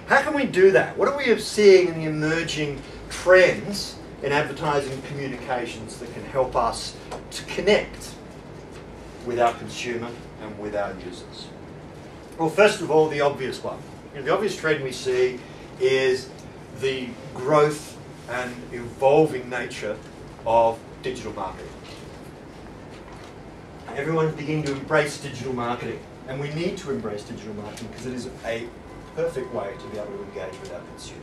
How can we do that? What are we seeing in the emerging trends in advertising communications that can help us to connect with our consumer and with our users? Well, first of all, the obvious one. The obvious trend we see is the growth and evolving nature of digital marketing. Everyone's beginning to embrace digital marketing, and we need to embrace digital marketing because it is a perfect way to be able to engage with our consumer.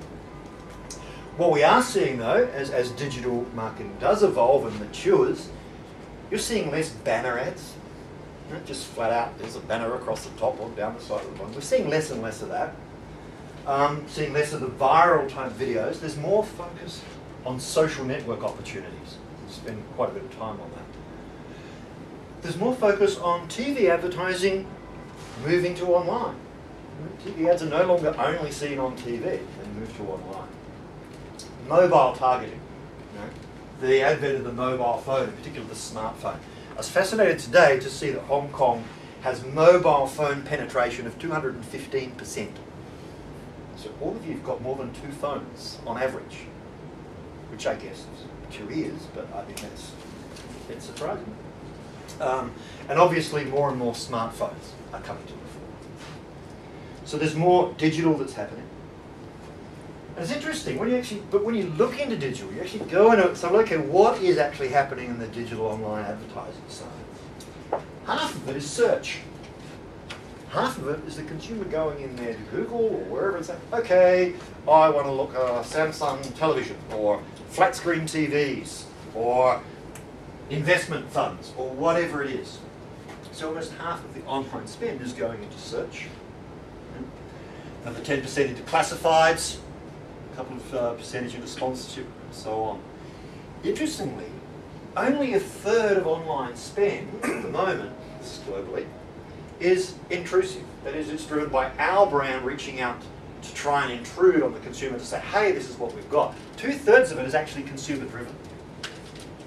What we are seeing though, as digital marketing does evolve and matures, you're seeing less banner ads. Not just flat out, there's a banner across the top or down the side of the bottom. We're seeing less and less of that. Seeing less of the viral type videos. There's more focus on social network opportunities. We'll spend quite a bit of time on that. There's more focus on TV advertising moving to online. TV ads are no longer only seen on TV, they move to online. Mobile targeting, the advent of the mobile phone, in particular the smartphone. I was fascinated today to see that Hong Kong has mobile phone penetration of 215%. So all of you have got more than 2 phones on average, which I guess is your ears, but I think that's a bit surprising. And obviously more and more smartphones are coming to the fore. So there's more digital that's happening. And it's interesting, when you look into digital, you actually go and say, okay, what is actually happening in the digital online advertising side? Half of it is search. Half of it is the consumer going in there to Google or wherever and saying, okay, I want to look at Samsung television or flat screen TVs or investment funds or whatever it is. So almost half of the online spend is going into search. Another 10% into classifieds, a couple of percentage into sponsorship, and so on. Interestingly, only a third of online spend at the moment, this is globally, is intrusive. That is, it's driven by our brand reaching out to try and intrude on the consumer to say, hey, this is what we've got. 2/3 of it is actually consumer driven.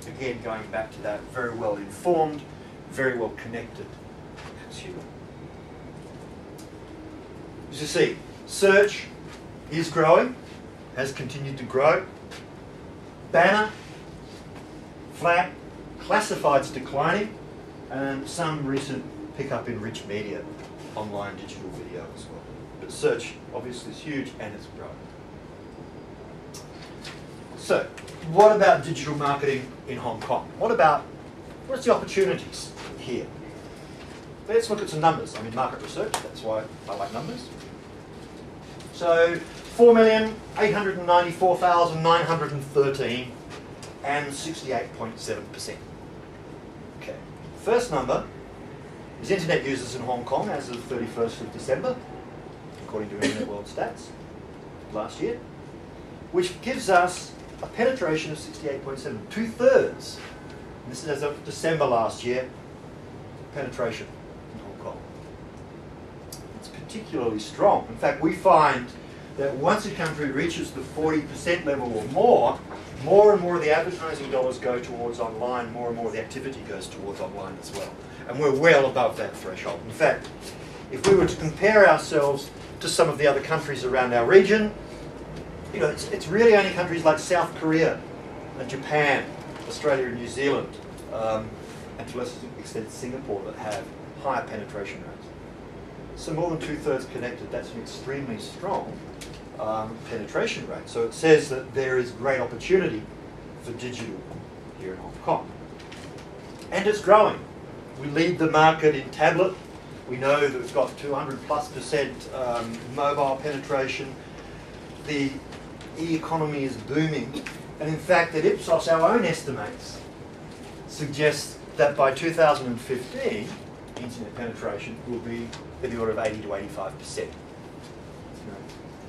Again, going back to that very well informed, very well connected consumer. As you see, search is growing, has continued to grow. Banner, flat, classifieds declining, and some recent pickup in rich media, online digital video as well. But search obviously is huge and it's growing. So, what about digital marketing in Hong Kong? What's the opportunities here? Let's look at some numbers. I'm in market research, that's why I like numbers. So, 4,894,913 and 68.7%. Okay. First number is internet users in Hong Kong as of 31st of December, according to Internet World Stats last year, which gives us a penetration of 68.7, 2/3. This is as of December last year, penetration in Hong Kong. It's particularly strong. In fact, we find that once a country reaches the 40% level or more and more of the advertising dollars go towards online, more and more of the activity goes towards online as well. And we're well above that threshold. In fact, if we were to compare ourselves to some of the other countries around our region, it's really only countries like South Korea and Japan, Australia and New Zealand, and to a lesser extent Singapore that have higher penetration rates. So more than 2/3 connected, that's an extremely strong penetration rate. So it says that there is great opportunity for digital here in Hong Kong. And it's growing. We lead the market in tablet. We know that we've got 200+% mobile penetration. The e-economy is booming. And in fact, at Ipsos, our own estimates suggest that by 2015, internet penetration will be in the order of 80 to 85%.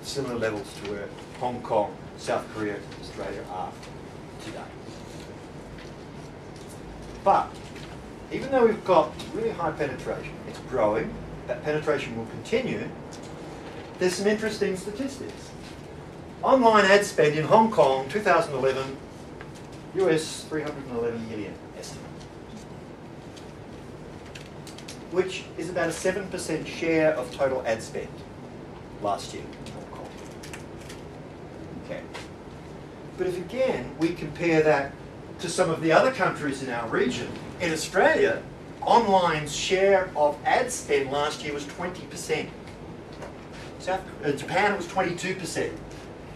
Similar levels to where Hong Kong, South Korea, Australia are today. But even though we've got really high penetration, it's growing, that penetration will continue, there's some interesting statistics. Online ad spend in Hong Kong, 2011, US 311 million estimate, which is about a 7% share of total ad spend last year in Hong Kong. But if again we compare that to some of the other countries in our region, in Australia, online's share of ad spend last year was 20%. Japan, it was 22%.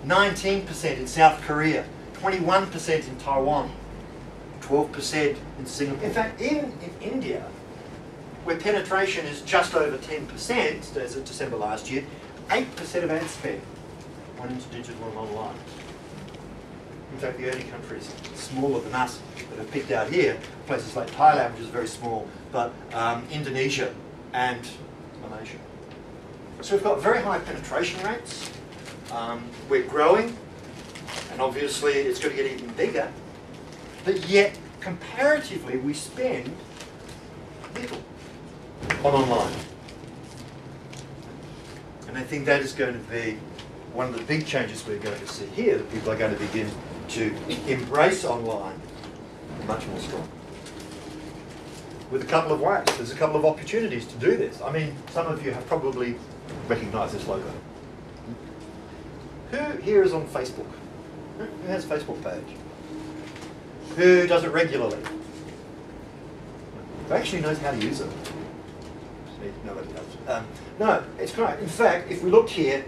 19% in South Korea. 21% in Taiwan. 12% in Singapore. In fact, even in India, where penetration is just over 10%, as of December last year, 8% of ad spend went into digital and online. In fact, the only countries smaller than us that are picked out here, places like Thailand, which is very small, but Indonesia and Malaysia. So we've got very high penetration rates. We're growing, and obviously it's going to get even bigger. But yet, comparatively, we spend little on online. And I think that is going to be one of the big changes we're going to see here, that people are going to begin to embrace online much more strongly. With a couple of ways. There's a couple of opportunities to do this. I mean, some of you have probably recognised this logo. Who here is on Facebook? Who has a Facebook page? Who does it regularly? Who actually knows how to use it? Nobody does. No, it's great. In fact, if we looked here,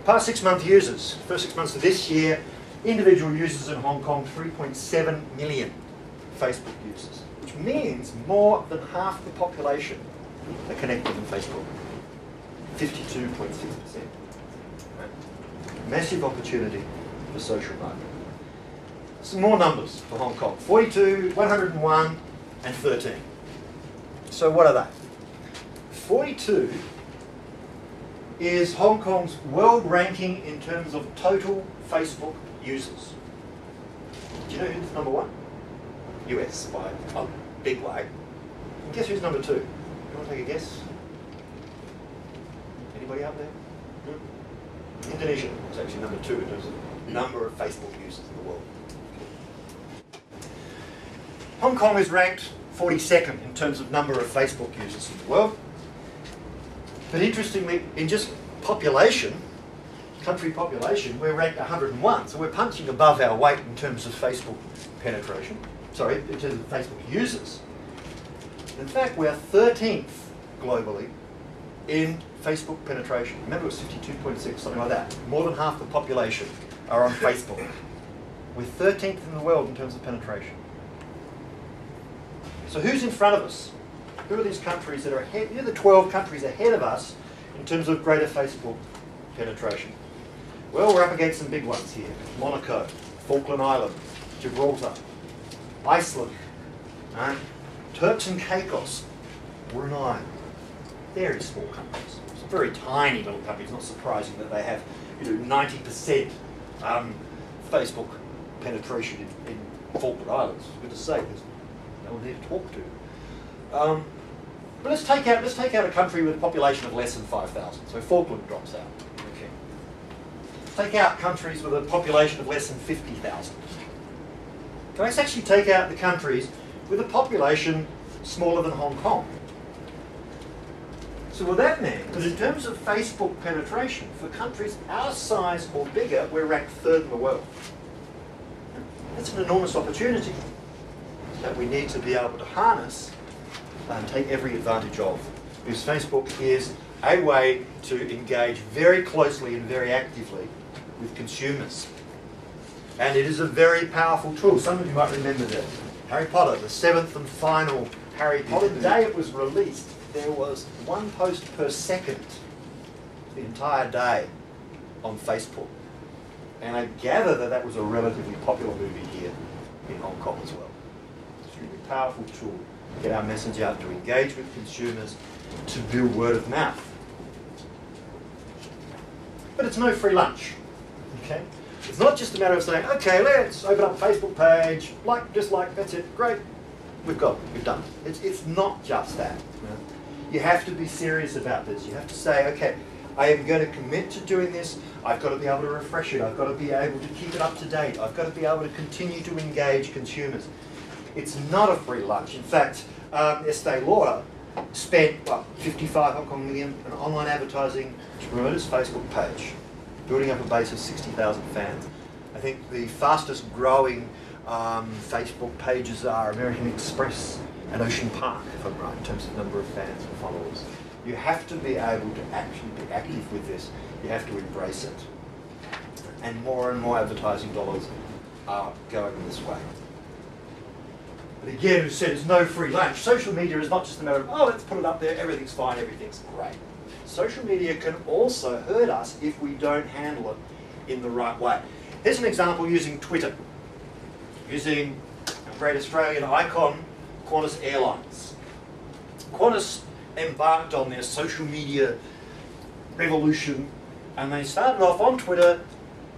past 6 month users, first 6 months of this year, individual users in Hong Kong, 3.7 million Facebook users, which means more than half the population are connected on Facebook. 52.6%. Massive opportunity for social marketing. Some more numbers for Hong Kong. 42, 101, and 13. So what are they? 42 is Hong Kong's world ranking in terms of total Facebook users. Do you know who's number one? US by a big way. And guess who's number two? You want to take a guess? Anybody out there? No? Indonesia is actually number two in terms of number of Facebook users in the world. Hong Kong is ranked 42nd in terms of number of Facebook users in the world. But interestingly, in just population, country population, we're ranked 101. So we're punching above our weight in terms of Facebook penetration. Sorry, in terms of Facebook users. In fact, we're 13th globally in Facebook penetration. Remember, it was 52.6, something like that. More than half the population are on Facebook. We're 13th in the world in terms of penetration. So who's in front of us? Who are these countries that are ahead? Who are the 12 countries ahead of us in terms of greater Facebook penetration? Well, we're up against some big ones here. Monaco, Falkland Islands, Gibraltar, Iceland, Turks and Caicos, Brunei. Very small countries. Some very tiny little countries. Not surprising that they have 90% Facebook penetration in Falkland Islands. Good to say, there's no one there to talk to. But let's take out a country with a population of less than 5,000. So Falkland drops out. Okay. Take out countries with a population of less than 50,000. Let's actually take out the countries with a population smaller than Hong Kong. So what that means is in terms of Facebook penetration, for countries our size or bigger, we're ranked third in the world. That's an enormous opportunity that we need to be able to harness and take every advantage of. Because Facebook is a way to engage very closely and very actively with consumers. And it is a very powerful tool. Some of you might remember that Harry Potter, the 7th and final Harry Potter, the day it was released, there was 1 post per second the entire day on Facebook. And I gather that that was a relatively popular movie here in Hong Kong as well. It's a really powerful tool to get our message out, to engage with consumers, to build word of mouth. But it's no free lunch, okay? It's not just a matter of saying, okay, let's open up a Facebook page, just like, that's it, great, we've done. It's not just that. You have to be serious about this. You have to say, okay, I am going to commit to doing this. I've got to be able to refresh it. I've got to be able to keep it up to date. I've got to be able to continue to engage consumers. It's not a free lunch. In fact, Estee Lauder spent 55 Hong Kong million on online advertising to promote its Facebook page, building up a base of 60,000 fans. I think the fastest growing Facebook pages are American Express and Ocean Park, if I'm right, in terms of number of fans and followers. You have to be able to actually be active with this. You have to embrace it. And more advertising dollars are going this way. But again, as I said, it's no free lunch. Social media is not just a matter of, oh, let's put it up there, everything's fine, everything's great. Social media can also hurt us if we don't handle it in the right way. Here's an example using Twitter, using a great Australian icon, Qantas Airlines. Qantas embarked on their social media revolution, and they started off on Twitter,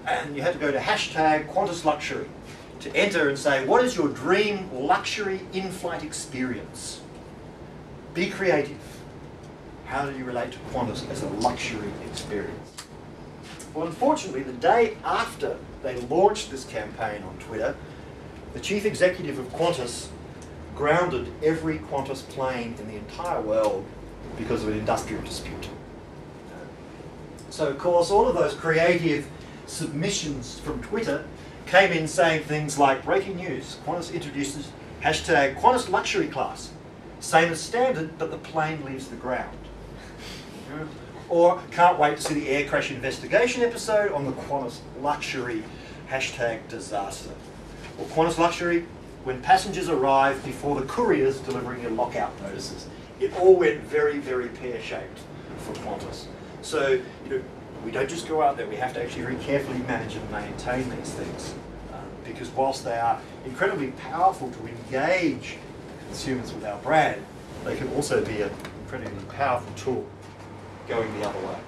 and you had to go to hashtag Qantas Luxury to enter and say, what is your dream luxury in-flight experience? Be creative. How do you relate to Qantas as a luxury experience? Well, unfortunately, the day after they launched this campaign on Twitter, the chief executive of Qantas grounded every Qantas plane in the entire world because of an industrial dispute. So, of course, all of those creative submissions from Twitter came in saying things like, breaking news, Qantas introduces hashtag Qantas luxury class. Same as standard, but the plane leaves the ground. Or, can't wait to see the air crash investigation episode on the Qantas luxury hashtag disaster. Or Qantas luxury, when passengers arrive before the couriers delivering their lockout notices. It all went very, very pear-shaped for Qantas. So, we don't just go out there, we have to actually very carefully manage and maintain these things. Because whilst they are incredibly powerful to engage consumers with our brand, they can also be an incredibly powerful tool going the other way.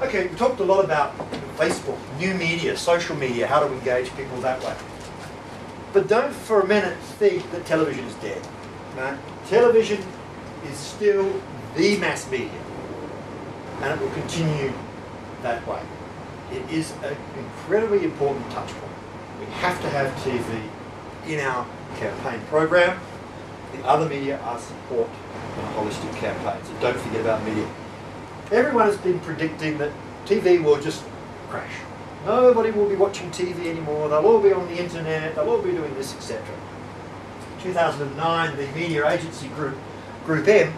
Okay, we talked a lot about Facebook, new media, social media, how to engage people that way. But don't for a minute think that television is dead. No? Television is still the mass media, and it will continue that way. It is an incredibly important touch point. We have to have TV in our campaign program. The other media are support and a holistic campaign, so don't forget about media. Everyone has been predicting that TV will just crash. Nobody will be watching TV anymore, they'll all be on the internet, they'll all be doing this, etc. 2009, the media agency group M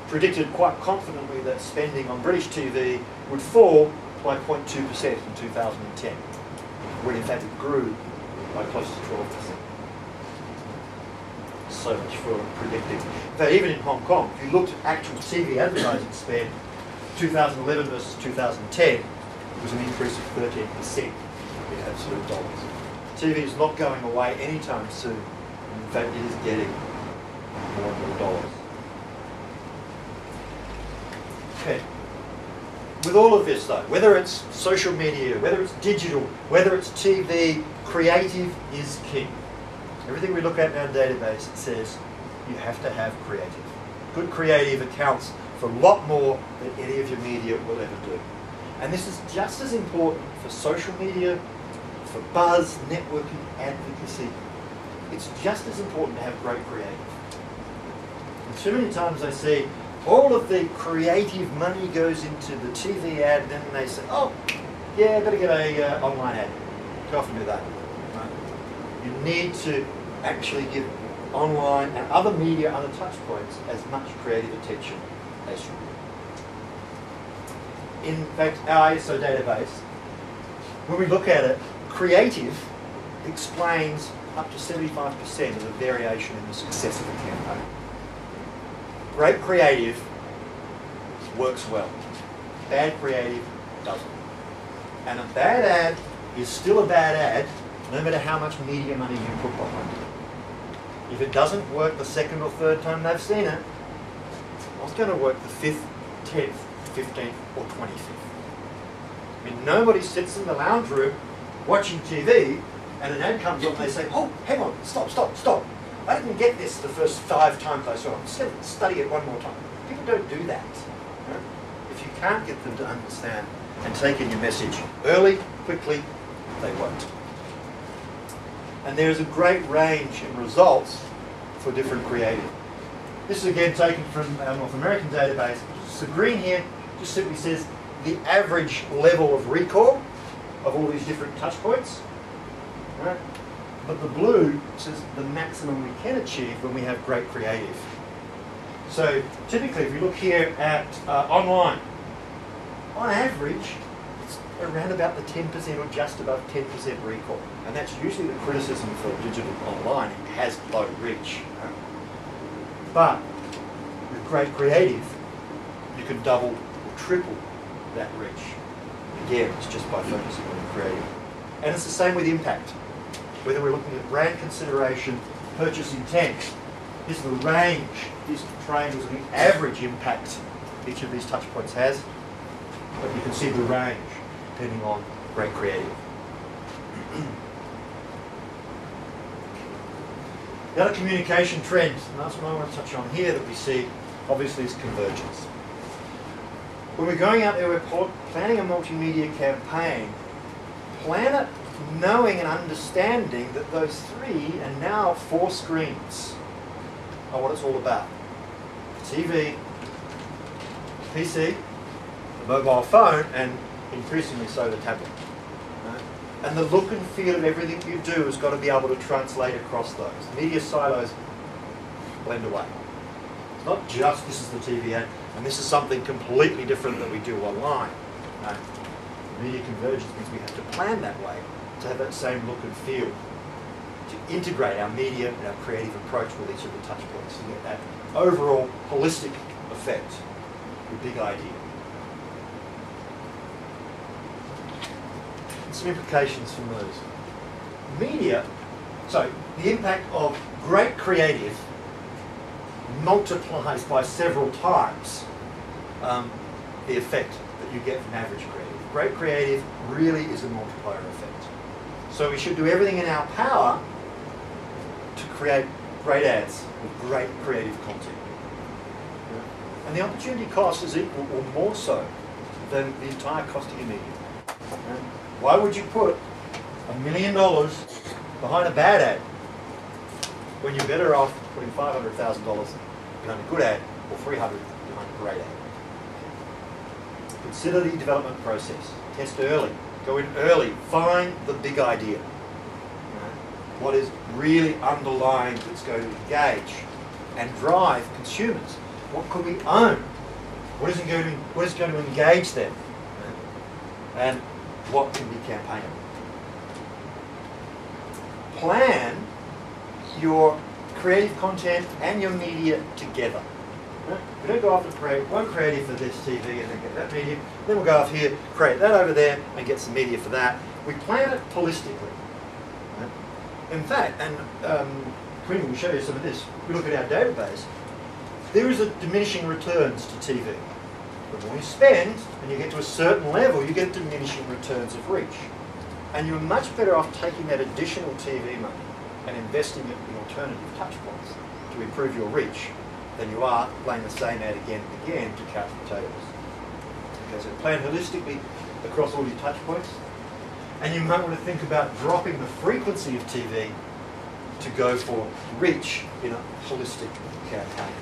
predicted quite confidently that spending on British TV would fall by 0.2% in 2010, when in fact it grew by close to 12%. So much for predicting. In fact, even in Hong Kong, if you looked at actual TV advertising spend, 2011 versus 2010, it was an increase of 13% in absolute dollars. TV is not going away anytime soon. In fact, it is getting more and more dollars. Okay. With all of this though, whether it's social media, whether it's digital, whether it's TV, creative is king. Everything we look at in our database says you have to have creative. Good creative accounts for a lot more than any of your media will ever do. And this is just as important for social media, for buzz, networking, advocacy. It's just as important to have great creative. And too many times I see all of the creative money goes into the TV ad, and then they say, oh, yeah, better get a online ad. Too often do that. Right? You need to actually give online and other media, other touch points, as much creative attention as you do. In fact, our ISO database, when we look at it, creative explains up to 75% of the variation in the success of a campaign. Great creative works well. Bad creative doesn't. And a bad ad is still a bad ad, no matter how much media money you put behind it. If it doesn't work the second or third time they've seen it, it's not going to work the 5th, 10th, 15th, or 25th. I mean, nobody sits in the lounge room watching TV and an ad comes on and they say, oh, hang on, stop, stop, stop. I didn't get this the first 5 times I saw it. Let's study it one more time. People don't do that. Right? If you can't get them to understand and take in your message early, quickly, they won't. And there's a great range in results for different creative. This is again taken from our North American database. So green here just simply says the average level of recall of all these different touch points. Right? But the blue says the maximum we can achieve when we have great creative. So typically, if you look here at online, on average, it's around about the 10% or just above 10% recall. And that's usually the criticism for digital online. It has low reach. But with great creative, you can double or triple that reach. Again, it's just by focusing on the creative. And it's the same with impact. Whether we're looking at brand consideration, purchase intent, this is the range, these triangles, and the average impact each of these touch points has. But you can see the range depending on great creative. The other communication trend, and that's what I want to touch on here that we see, obviously, is convergence. When we're going out there, we're planning a multimedia campaign, plan it knowing and understanding that those 3 and now 4 screens are what it's all about. TV, PC, the mobile phone, and increasingly so the tablet. And the look and feel of everything you do has got to be able to translate across those. Media silos blend away. It's not just this is the TV ad, and this is something completely different that we do online. No. Media convergence means we have to plan that way to have that same look and feel, to integrate our media and our creative approach with each of the touch points to get that overall holistic effect, the big idea. Some implications from those. Media, so the impact of great creative multiplies by several times the effect that you get from average creative. Great creative really is a multiplier effect. So we should do everything in our power to create great ads with great creative content. And the opportunity cost is equal or more so than the entire cost of your media. Why would you put $1 million behind a bad ad when you're better off putting $500,000 behind a good ad or $300,000 behind a great ad? Consider the development process. Test early. Go in early. Find the big idea. What is really underlying that's going to engage and drive consumers? What could we own? What is going to engage them? And what can be campaignable? Plan your creative content and your media together. We don't go off and create one creative for this TV and then get that media. Then we'll go off here, create that over there, and get some media for that. We plan it holistically. In fact, and Quinn will show you some of this. We look at our database. There is a diminishing returns to TV. The more you spend, and you get to a certain level, you get diminishing returns of reach. And you're much better off taking that additional TV money and investing it in alternative touch points to improve your reach than you are playing the same ad again and again to couch potatoes. Okay, so plan holistically across all your touch points. And you might want to think about dropping the frequency of TV to go for reach in a holistic campaign.